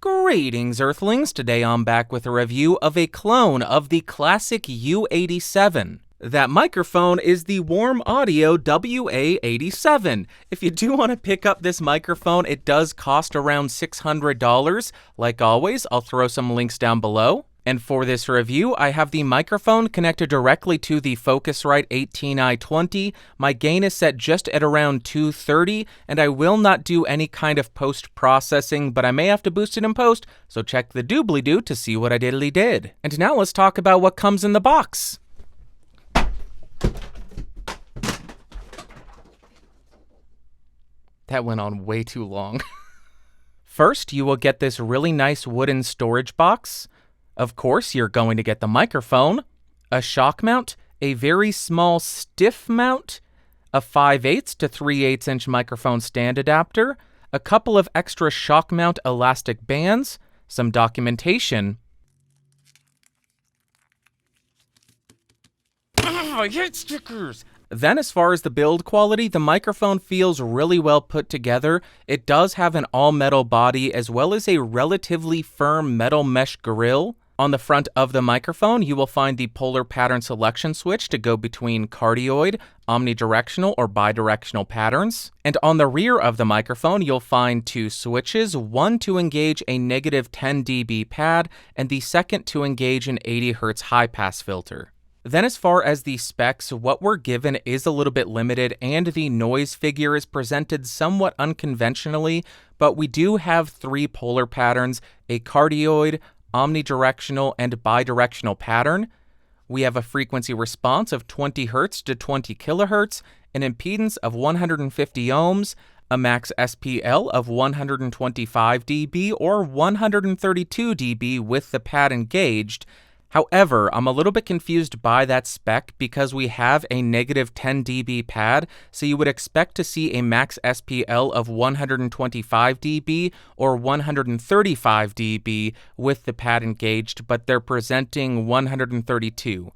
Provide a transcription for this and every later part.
Greetings, Earthlings! Today I'm back with a review of a clone of the classic U87. That microphone is the Warm Audio WA-87. If you do want to pick up this microphone, it does cost around $600. Like always, I'll throw some links down below. And for this review, I have the microphone connected directly to the Focusrite 18i20. My gain is set just at around 230, and I will not do any kind of post-processing, but I may have to boost it in post, so check the doobly-doo to see what I diddly did. And now let's talk about what comes in the box. That went on way too long. First, you will get this really nice wooden storage box. Of course, you're going to get the microphone, a shock mount, a very small stiff mount, a 5/8 to 3/8 inch microphone stand adapter, a couple of extra shock mount elastic bands, some documentation. I hate stickers! Then as far as the build quality, the microphone feels really well put together. It does have an all-metal body as well as a relatively firm metal mesh grille. On the front of the microphone, you will find the polar pattern selection switch to go between cardioid, omnidirectional, or bidirectional patterns. And on the rear of the microphone, you'll find two switches, one to engage a negative 10 dB pad, and the second to engage an 80 Hz high-pass filter. Then as far as the specs, what we're given is a little bit limited, and the noise figure is presented somewhat unconventionally, but we do have three polar patterns, a cardioid, omnidirectional, and bidirectional pattern. We have a frequency response of 20 Hz to 20 kHz, an impedance of 150 ohms, a max SPL of 125 dB or 132 dB with the pad engaged. However, I'm a little bit confused by that spec because we have a negative 10 dB pad, so you would expect to see a max SPL of 125 dB or 135 dB with the pad engaged, but they're presenting 132.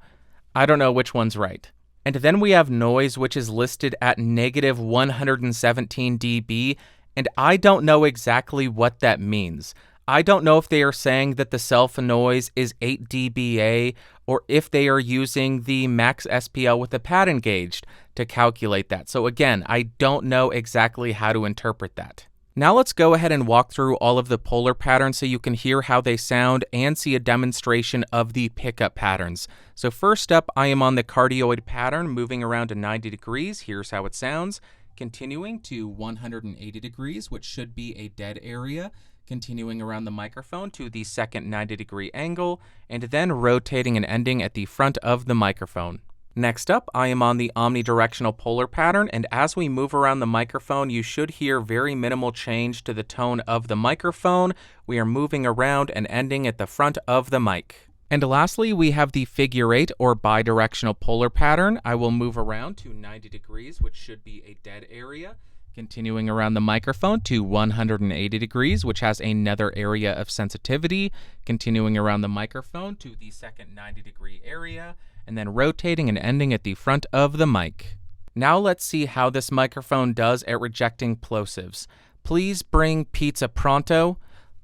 I don't know which one's right. And then we have noise, which is listed at negative 117 dB, and I don't know exactly what that means. I don't know if they are saying that the self noise is 8 dBA or if they are using the max SPL with the pad engaged to calculate that. So again, I don't know exactly how to interpret that. Now let's go ahead and walk through all of the polar patterns so you can hear how they sound and see a demonstration of the pickup patterns. So first up, I am on the cardioid pattern, moving around to 90 degrees. Here's how it sounds. Continuing to 180 degrees, which should be a dead area. Continuing around the microphone to the second 90-degree angle, and then rotating and ending at the front of the microphone. Next up, I am on the omnidirectional polar pattern, and as we move around the microphone, you should hear very minimal change to the tone of the microphone. We are moving around and ending at the front of the mic. And lastly, we have the figure 8 or bidirectional polar pattern. I will move around to 90 degrees, which should be a dead area. Continuing around the microphone to 180 degrees, which has another area of sensitivity. Continuing around the microphone to the second 90-degree area, and then rotating and ending at the front of the mic. Now let's see how this microphone does at rejecting plosives. Please bring pizza pronto.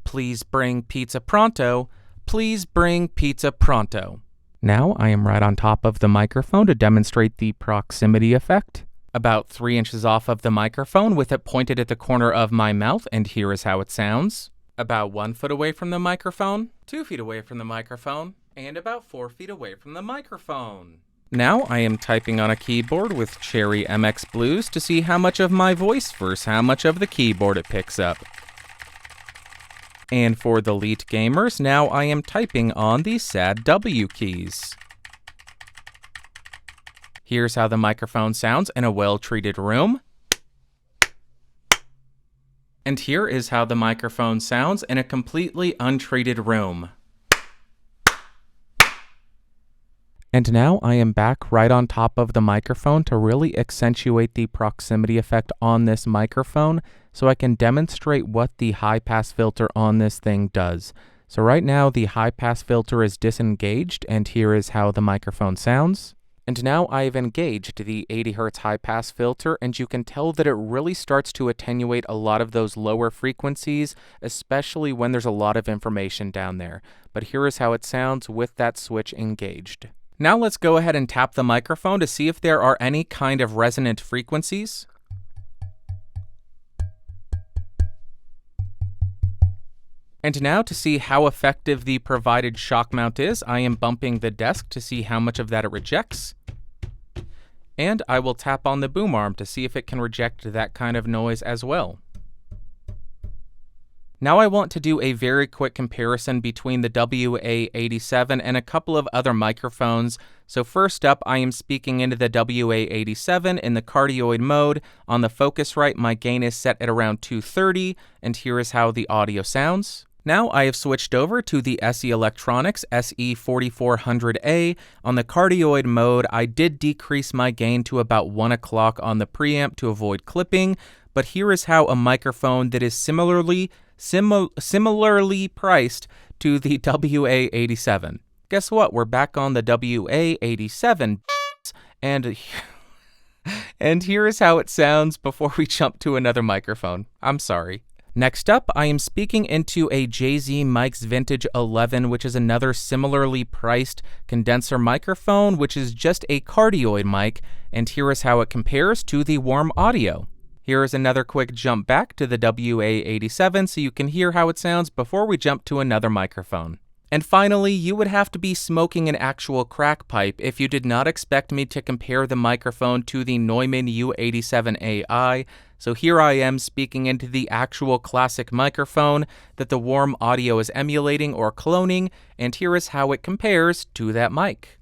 Please bring pizza pronto. Please bring pizza pronto. Now I am right on top of the microphone to demonstrate the proximity effect. About 3 inches off of the microphone with it pointed at the corner of my mouth, and here is how it sounds. About 1 foot away from the microphone, 2 feet away from the microphone, and about 4 feet away from the microphone. Now I am typing on a keyboard with Cherry MX Blues to see how much of my voice versus how much of the keyboard it picks up. And for the elite gamers, now I am typing on the sad W keys. Here's how the microphone sounds in a well-treated room. And here is how the microphone sounds in a completely untreated room. And now I am back right on top of the microphone to really accentuate the proximity effect on this microphone so I can demonstrate what the high-pass filter on this thing does. So right now the high-pass filter is disengaged, and here is how the microphone sounds. And now I've engaged the 80 Hz high-pass filter, and you can tell that it really starts to attenuate a lot of those lower frequencies, especially when there's a lot of information down there. But here is how it sounds with that switch engaged. Now let's go ahead and tap the microphone to see if there are any kind of resonant frequencies. And now to see how effective the provided shock mount is, I am bumping the desk to see how much of that it rejects. And I will tap on the boom arm to see if it can reject that kind of noise as well. Now I want to do a very quick comparison between the WA-87 and a couple of other microphones. So first up, I am speaking into the WA-87 in the cardioid mode. On the Focusrite, my gain is set at around 230, and here is how the audio sounds. Now I have switched over to the SE Electronics SE4400A. On the cardioid mode, I did decrease my gain to about 1 o'clock on the preamp to avoid clipping, but here is how a microphone that is similarly priced to the WA-87. Guess what? We're back on the WA-87, and here is how it sounds before we jump to another microphone. I'm sorry. Next up, I am speaking into a JZ Mics Vintage 11, which is another similarly priced condenser microphone, which is just a cardioid mic, and here is how it compares to the Warm Audio. Here is another quick jump back to the WA-87 so you can hear how it sounds before we jump to another microphone. And finally, you would have to be smoking an actual crack pipe if you did not expect me to compare the microphone to the Neumann U87 Ai. So here I am speaking into the actual classic microphone that the Warm Audio is emulating or cloning, and here is how it compares to that mic.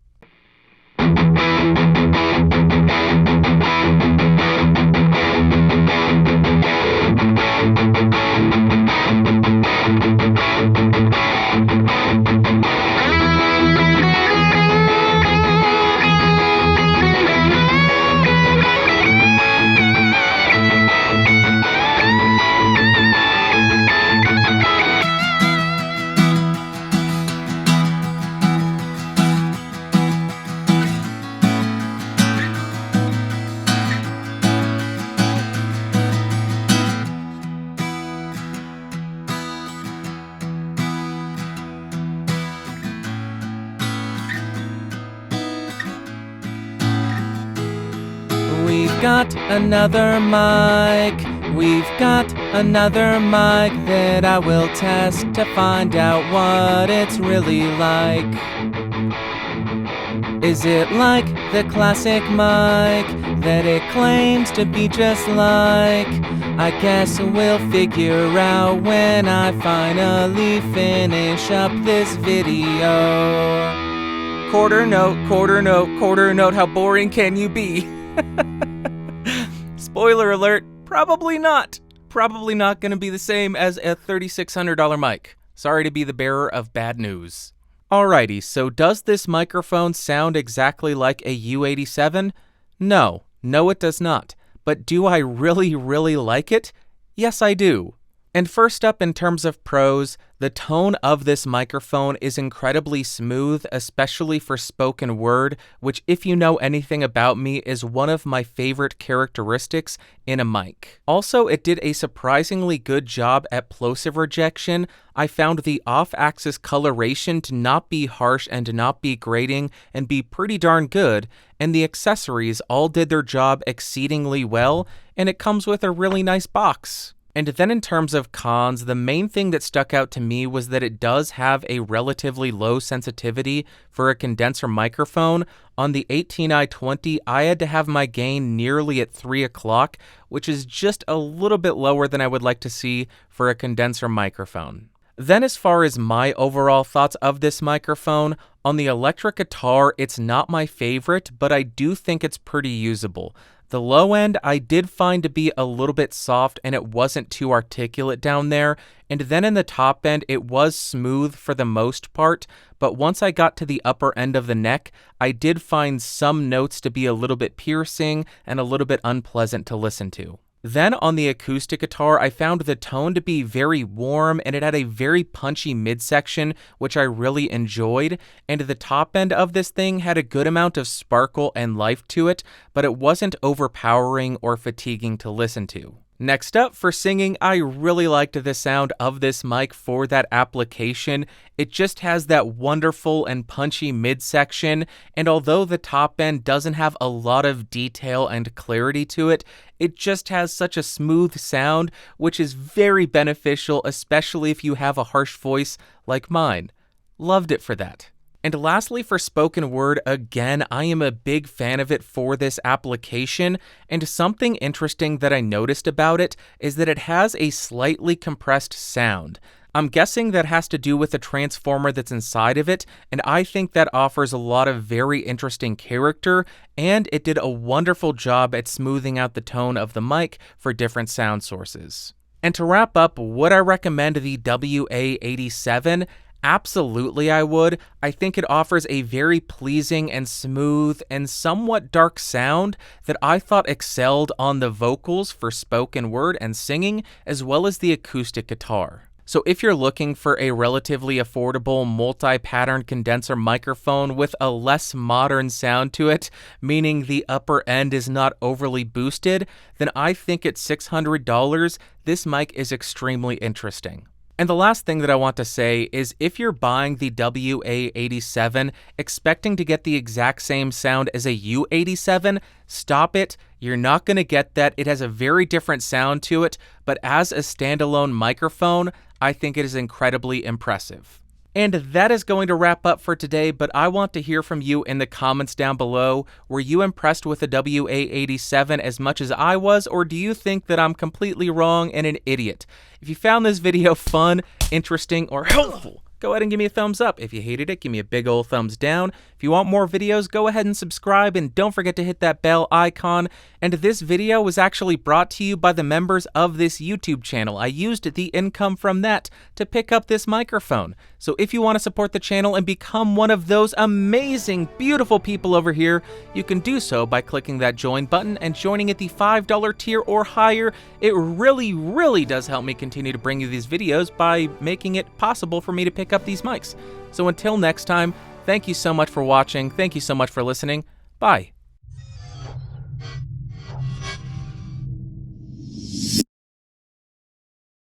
We've got another mic. We've got another mic that I will test to find out what it's really like. Is it like the classic mic that it claims to be just like? I guess we'll figure out when I finally finish up this video. Quarter note, quarter note, quarter note, how boring can you be? Spoiler alert, probably not. Probably not going to be the same as a $3,600 mic. Sorry to be the bearer of bad news. Alrighty, so does this microphone sound exactly like a U87? No, it does not. But do I really like it? Yes, I do. And first up, in terms of pros, the tone of this microphone is incredibly smooth, especially for spoken word, which, if you know anything about me, is one of my favorite characteristics in a mic. Also, it did a surprisingly good job at plosive rejection. I found the off-axis coloration to not be harsh and to not be grating and be pretty darn good, and the accessories all did their job exceedingly well, and it comes with a really nice box. And then in terms of cons, the main thing that stuck out to me was that it does have a relatively low sensitivity for a condenser microphone. On the 18i20, I had to have my gain nearly at 3 o'clock, which is just a little bit lower than I would like to see for a condenser microphone. Then as far as my overall thoughts of this microphone, on the electric guitar, it's not my favorite, but I do think it's pretty usable. The low end I did find to be a little bit soft and it wasn't too articulate down there, and then in the top end it was smooth for the most part, but once I got to the upper end of the neck, I did find some notes to be a little bit piercing and a little bit unpleasant to listen to. Then on the acoustic guitar, I found the tone to be very warm and it had a very punchy midsection, which I really enjoyed. And the top end of this thing had a good amount of sparkle and life to it, but it wasn't overpowering or fatiguing to listen to. Next up, for singing, I really liked the sound of this mic for that application. It just has that wonderful and punchy midsection, and although the top end doesn't have a lot of detail and clarity to it, it just has such a smooth sound, which is very beneficial, especially if you have a harsh voice like mine. Loved it for that. And lastly, for spoken word, again, I am a big fan of it for this application, and something interesting that I noticed about it is that it has a slightly compressed sound. I'm guessing that has to do with the transformer that's inside of it, and I think that offers a lot of very interesting character, and it did a wonderful job at smoothing out the tone of the mic for different sound sources. And to wrap up, would I recommend the WA-87? Absolutely, I would. I think it offers a very pleasing and smooth and somewhat dark sound that I thought excelled on the vocals for spoken word and singing, as well as the acoustic guitar. So if you're looking for a relatively affordable multi-pattern condenser microphone with a less modern sound to it, meaning the upper end is not overly boosted, then I think at $600, this mic is extremely interesting. And the last thing that I want to say is if you're buying the WA-87 expecting to get the exact same sound as a U87, stop it. You're not going to get that. It has a very different sound to it, but as a standalone microphone, I think it is incredibly impressive. And that is going to wrap up for today, but I want to hear from you in the comments down below. Were you impressed with the WA-87 as much as I was, or do you think that I'm completely wrong and an idiot? If you found this video fun, interesting, or helpful, go ahead and give me a thumbs up. If you hated it, give me a big old thumbs down. If you want more videos, go ahead and subscribe, and don't forget to hit that bell icon. And this video was actually brought to you by the members of this YouTube channel. I used the income from that to pick up this microphone. So if you want to support the channel and become one of those amazing, beautiful people over here, you can do so by clicking that join button and joining at the $5 tier or higher. It really, really does help me continue to bring you these videos by making it possible for me to pick up these mics. So until next time, thank you so much for watching. Thank you so much for listening. Bye.